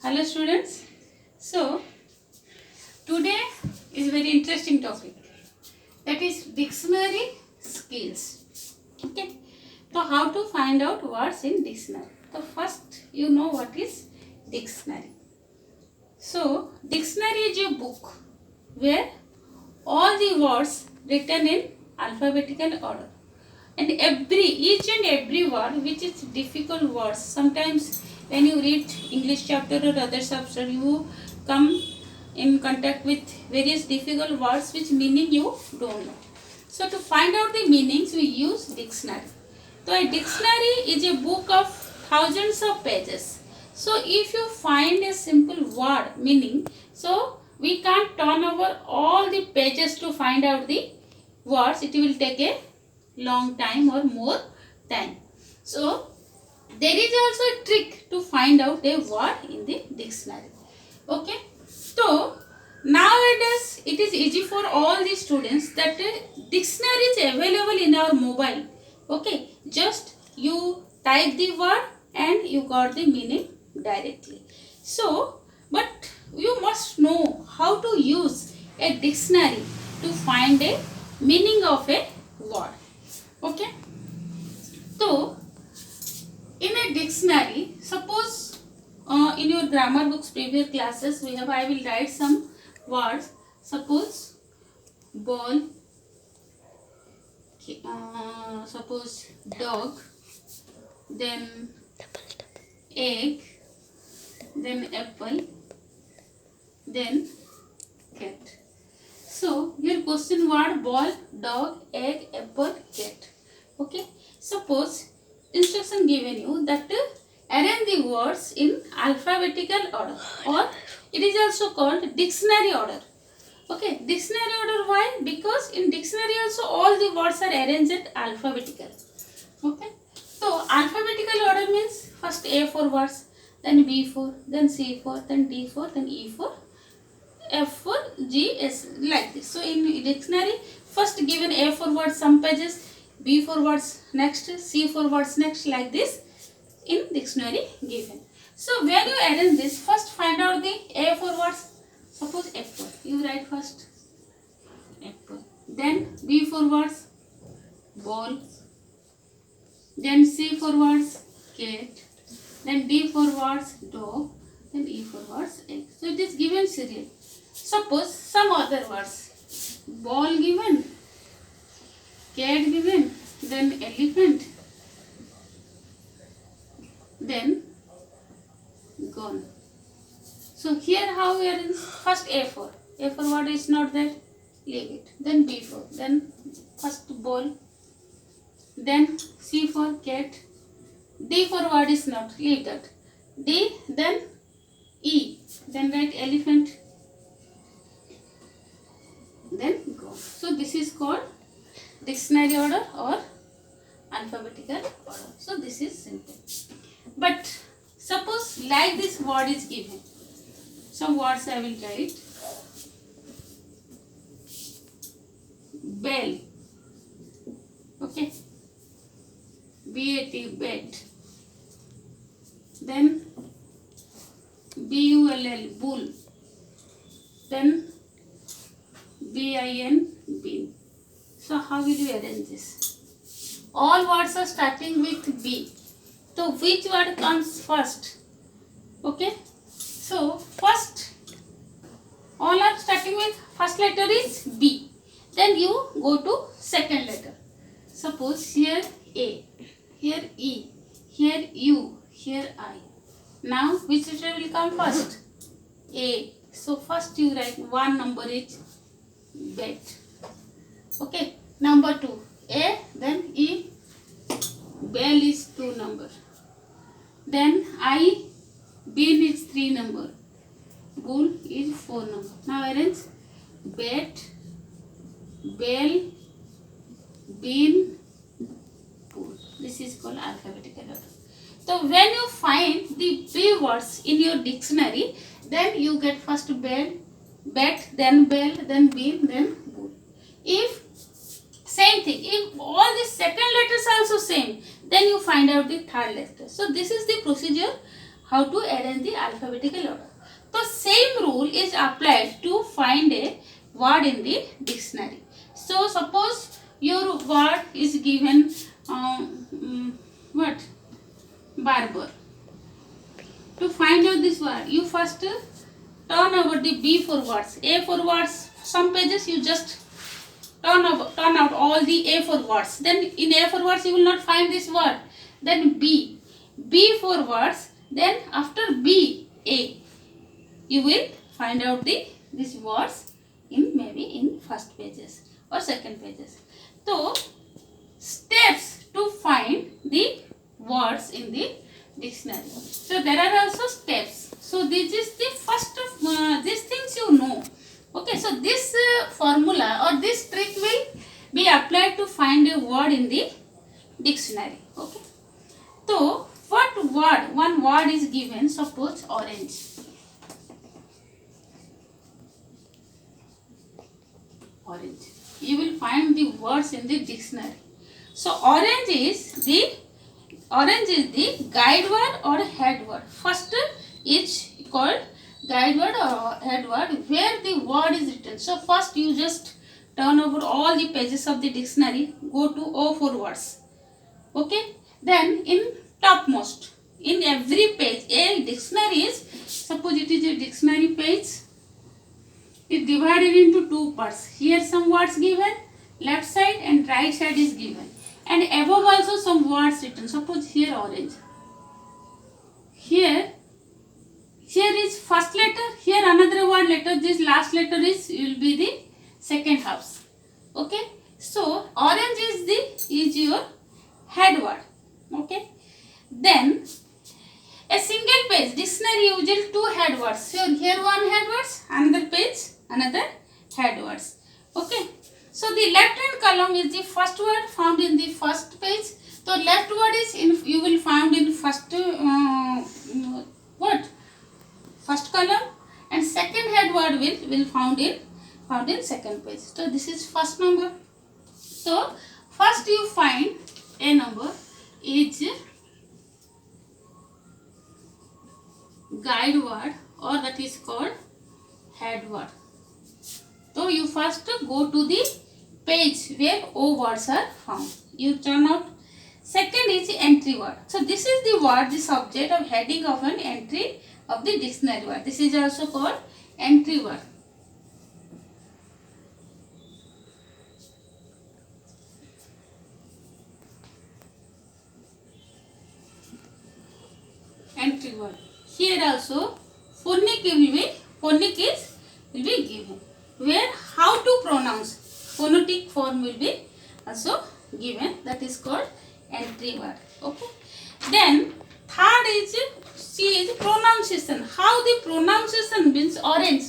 Hello students. So today is very interesting topic, that is dictionary skills. Okay. So how to find out words in dictionary? So first you know what is dictionary. So dictionary is a book where all the words written in alphabetical order, and each and every word which is difficult words. Sometimes when you read English chapter or other chapter, you come in contact with various difficult words which meaning you don't know. So to find out the meanings, we use dictionary. So a dictionary is a book of thousands of pages. So if you find a simple word meaning, so we can't turn over all the pages to find out the words. It will take a long time or more time. So there is also a trick to find out a word in the dictionary. Okay. So nowadays it is easy for all the students that a dictionary is available in our mobile. Okay. Just you type the word and you got the meaning directly. So but you must know how to use a dictionary to find a meaning of a word. Okay. So in a dictionary, suppose in your grammar books previous classes we have, I will write some words. Suppose ball, suppose dog, then egg, then apple, then cat. So your question word ball, dog, egg, apple, cat. Okay. Suppose instruction given you that arrange the words in alphabetical order, or it is also called dictionary order. Okay. Dictionary order, why? Because in dictionary also all the words are arranged alphabetical. Okay. So alphabetical order means first A for words, then B for, then C for, then D for, then E for, F for, G, S, like this. So in dictionary, first given A for words some pages, B for words next, C for words next, like this in dictionary given. So when you arrange this, first find out the A for words. Suppose apple, you write first apple. Then B for words ball. Then C for words cat. Then D for words dog. Then E for words egg. So it is given serial. Suppose some other words, ball given, cat given, then elephant, then gone. So here how we arrange? First A for word is not there, leave it. Then B for, then first ball, then C for cat, D for word is not, leave that. D, then E, then write elephant, then go. So this is called dictionary order or alphabetical order. So this is simple. But suppose like this word is given. Some words I will write. Bell. Okay. B-A-T, bed. Then B-U-L-L, bull. Then B-I-N, bin. So how will you arrange this? All words are starting with B. So which word comes first? Okay. So first, all are starting with first letter is B. Then you go to second letter. Suppose here A, here E, here U, here I. Now which letter will come first? A. So first you write one number is bed. Okay. Number 2. A, then E, bell is 2 number. Then I, bin is 3 number. Bull is 4 number. Now arrange bed, bell, bin, bull. This is called alphabetical order. So when you find the B words in your dictionary, then you get first bed, then bell, then bin, then bull. If same thing, if all the second letters are also same, then you find out the third letter. So this is the procedure how to arrange the alphabetical order. The same rule is applied to find a word in the dictionary. So suppose your word is given what? Barber. To find out this word, you first turn over the B for words, A for words. Some pages you just turn out all the A for words. Then in A for words you will not find this word. Then B for words. Then after B, A, you will find out these words in maybe in first pages or second pages. So steps to find the words in the dictionary. So there are also steps. So this is the first of these things you know. Okay, so this formula or this trick will be applied to find a word in the dictionary. Okay. So what word? One word is given. Suppose orange. Orange. You will find the words in the dictionary. So orange is the guide word or head word. First is called guide word or head word where the word is written. So first you just turn over all the pages of the dictionary. Go to O for words. Okay. Then in topmost, in every page, a dictionary is, suppose it is a dictionary page, it is divided into two parts. Here some words given, left side and right side is given. And above also some words written. Suppose here orange. Here is first letter, here another word letter, this last letter will be the second house. Okay. So orange is your head word. Okay. Then a single page dictionary usually two head words. So here one head words, another page another head words. Okay. So the left hand column is the first word found in the first page. So left word is you will find in first what? First column, and second head word will found in second page. So this is first number. So first you find a number is guide word or that is called head word. So you first go to the page where O words are found. You turn out. Second is the entry word. So this is the word, the subject of heading of an entry of the dictionary word. This is also called entry word. Entry word. Here also phonic will be given. Where how to pronounce phonetic form will be also given. That is called entry word. Okay. Then third is pronunciation. How the pronunciation means orange.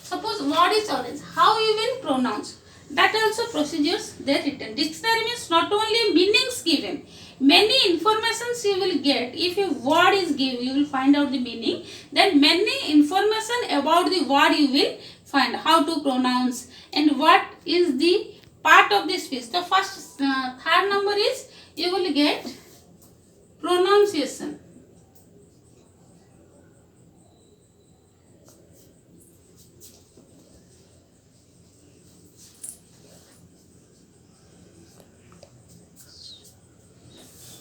Suppose what is orange? How you will pronounce? That also procedures they written. Dictionary means not only meanings given. Many informations you will get. If a word is given, you will find out the meaning. Then many information about the word you will find. How to pronounce and what is the part of the speech. The first third number is you will get pronunciation.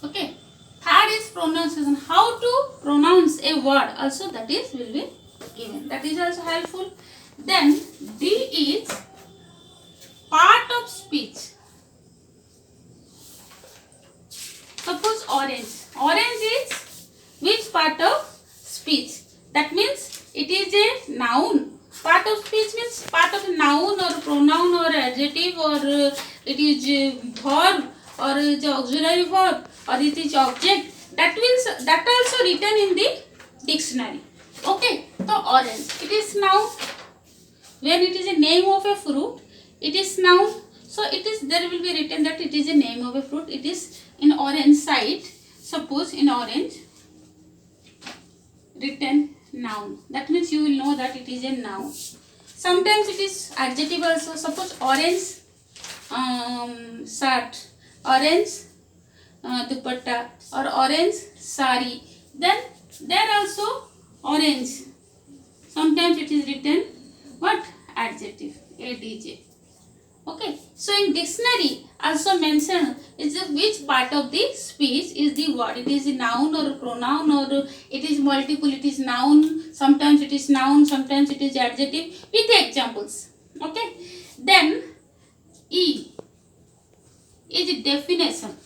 Okay. Third is pronunciation. How to pronounce a word also that is will be given. That is also helpful. Then D is part of speech. Suppose orange. Orange is which part of speech? That means it is a noun. Part of speech means part of noun or pronoun or adjective or it is a verb or it is auxiliary verb or it is object. That means that also written in the dictionary. Okay. So orange. It is noun. When it is a name of a fruit, it is noun. So it is there will be written that it is a name of a fruit. It is in orange side. Suppose in orange written noun. That means you will know that it is a noun. Sometimes it is adjective also. Suppose orange shirt, orange dupatta or orange sari. Then There also orange. Sometimes it is written what? Adjective. ADJ. Okay. So in dictionary also mention is which part of the speech is the word. It is a noun or a pronoun, or it is multiple. It is noun. Sometimes it is noun. Sometimes it is adjective. With the examples. Okay. Then E is definition.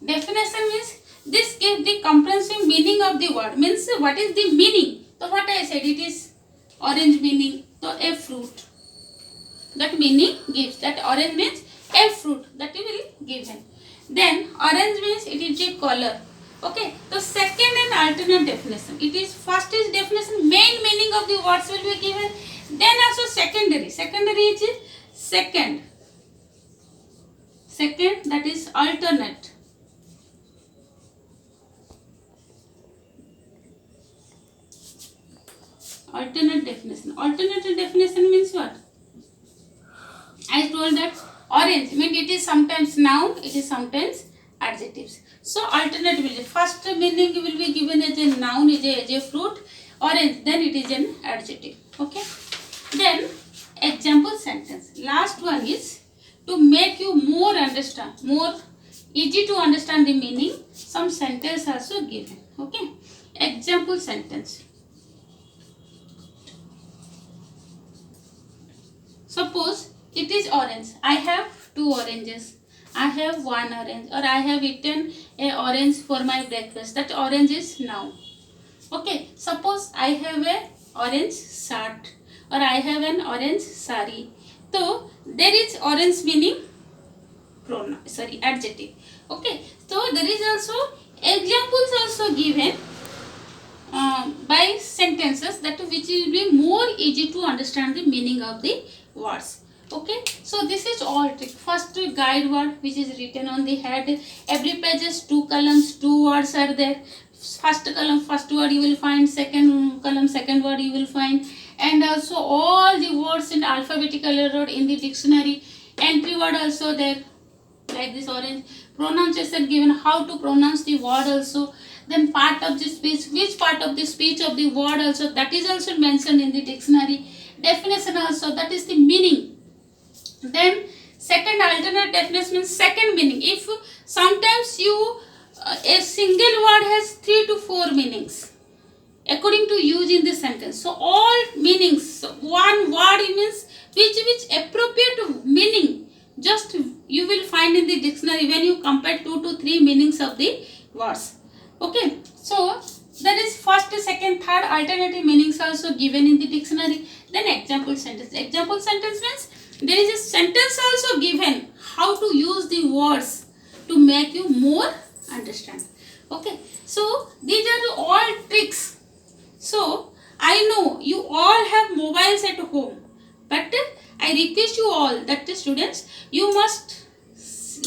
Definition means this gives the comprehensive meaning of the word. Means what is the meaning? So what I said, it is orange meaning. So a fruit. That meaning gives. That orange means a fruit. That you will given. Then orange means it is a color. Okay. So second and alternate definition. It is first is definition. Main meaning of the words will be given. Then also secondary. Secondary is second. Second, that is alternate. Alternate definition. Alternate definition means what? I told that orange means it is sometimes noun, it is sometimes adjectives. So alternate will be first meaning will be given as a noun, is a fruit. Orange, then it is an adjective. Okay. Then example sentence. Last one is to make you more understand, more easy to understand the meaning. Some sentence also given. Okay. Example sentence. Suppose it is orange. I have 2 oranges. I have 1 orange, or I have eaten a orange for my breakfast. That orange is noun. Okay. Suppose I have a orange shirt, or I have an orange sari. So there is orange meaning pronoun. Sorry, adjective. Okay. So there is also examples also given by sentences that which will be more easy to understand the meaning of the words. Okay, so this is all trick. First guide word which is written on the head. Every page is 2 columns, 2 words are there. First column, first word you will find. Second column, second word you will find. And also all the words in alphabetical order in the dictionary. Entry word also there, like this orange. Pronunciation given, how to pronounce the word also. Then part of the speech, which part of the speech of the word also, that is also mentioned in the dictionary. Definition also, that is the meaning. Then second alternate definition means second meaning. If sometimes you a single word has 3 to 4 meanings according to use in the sentence. So all meanings, one word means which appropriate meaning just you will find in the dictionary when you compare 2 to 3 meanings of the words. Okay, so there is first, second, third alternative meanings also given in the dictionary. Then example sentence. Example sentence means there is a sentence also given how to use the words to make you more understand. Okay, so these are all tricks. So I know you all have mobiles at home, but I request you all that the students, you must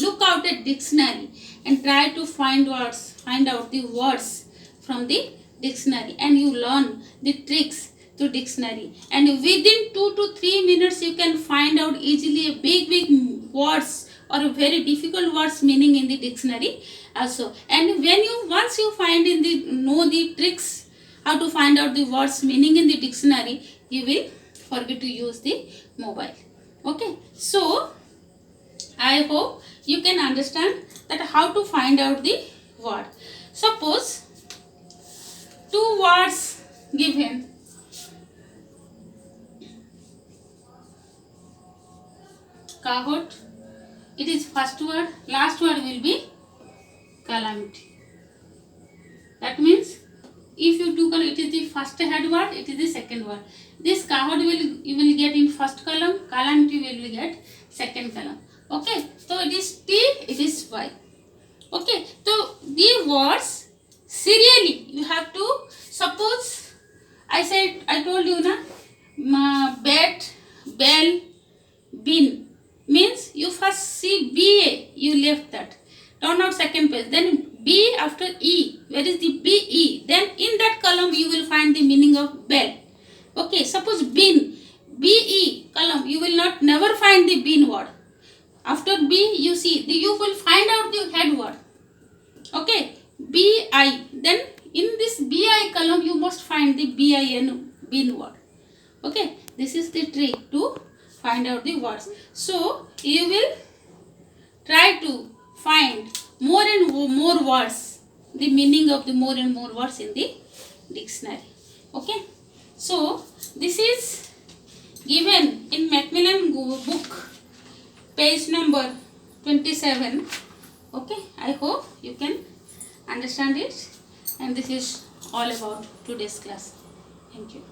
look out at dictionary and try to find out the words from the dictionary, and you learn the tricks to dictionary, and within 2 to 3 minutes you can find out easily a big words or a very difficult words meaning in the dictionary also. And when you once you know the tricks how to find out the words meaning in the dictionary, you will forget to use the mobile. Okay, so I hope you can understand that how to find out the word. Suppose 2 words given. Cahoot, it is first word, last word will be calamity. That means if you do, it is the first head word, it is the second word. This cahoot you will get in first column, calamity will get second column. Okay, so it is T, it is Y. Okay, so the words serially you have to, suppose I told you na, bat, bell, bin, means you first see BA, you left that, turn out second page, then B after E, where is the BE, then in that column you will find the meaning of bell. Okay, suppose bin, BE column, you will never find the bin word. After B, you see, you will find out the head word. Okay, BI. Then in this BI column, you must find the bin word. Okay, this is the trick to find out the words. So you will try to find more and more words, the meaning of the more and more words in the dictionary. Okay, so this is given in Macmillan book, page number 27. Okay, I hope you can understand it, and this is all about today's class. Thank you.